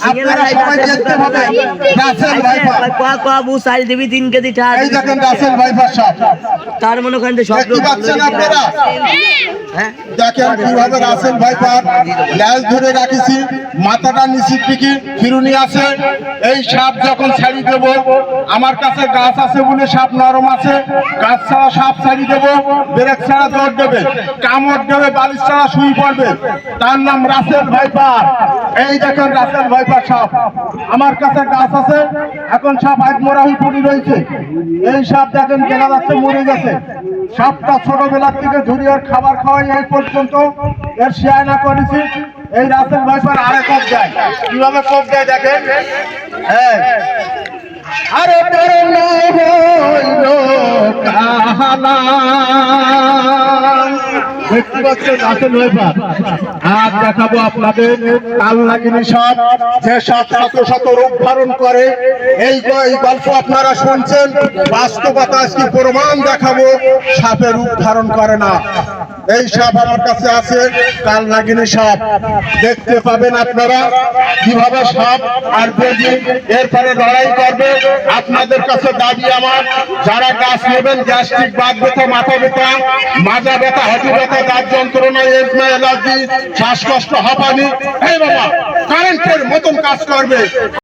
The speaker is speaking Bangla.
আপনারা সবাই দেখতে পাবেন রাসেল ভাইপার। এই দেখেন রাসেল ভাইপার সাপ, তার মনে করেন যে সব দেখতে পাচ্ছেন আপনারা? দেখেন কিভাবে রাসেল ভাইপার ল্যাজ ধরে রাখিছি, মাথাটা নিচের দিকে ফিরুনি আছে। এই সাপ যখন ছাড়ি দেব, আমার কাছে গাছ আছে বলে সাপ নরম আছে, গাছ ছাড়া সাপ ছাড়ি দেব, ব্রেক ছাড়া দৌড় দেবে, কামড় দেবে, বালিশ ছাড়া শুই পড়বে, তার নাম রাসেল ভাইপার। এই দেখেন রাসেল ভাইপার সাপ, আমার কাছে গাছ আছে, এখন সাপ আজ মরা হয়ে পড়ে রয়েছে। এই সাপ দেখেন দেখা যাচ্ছে মরে গেছে। সাপটা ছোটবেলার থেকে ধরি আর খাবার খাওয়াই এই পর্যন্ত এর শিয়ানা করেছি। এই রাসেল ভাইপার আরে কোপ দেয়, কিভাবে কোপ দেয় দেখেন। হ্যাঁ, আরে করোনা হইল কাহালা, দেখতে পাচ্ছেন রাসেল ভাইপার। আর দেখাবো আপনাদের কাল নাগিনী সাপ, যে সাপ শত শত রূপ ধারণ করে। এই গল্প আপনারা শুনছেন, বাস্তবতা আজকে প্রমাণ দেখাবো সাপের রূপ ধারণ করে না। এই সাপ আমার কাছে আছে, কাল নাগিনী সাপ, দেখতে পাবেন আপনারা কিভাবে সাপ আর বেজি এরপরে লড়াই করবে। আপনাদের কাছে দাবি আমার, যারা গাছ নেবেন, গ্যাস্ট্রিক, বাত ব্যথা, মাথা ব্যথা, মাজা ব্যথা, হাঁটু ব্যথা, দাঁত যন্ত্রণা, এজমা, অ্যালার্জি, শ্বাসকষ্ট, হাঁপানি, এই বাবা কারেন্টের মতন কাজ করবে।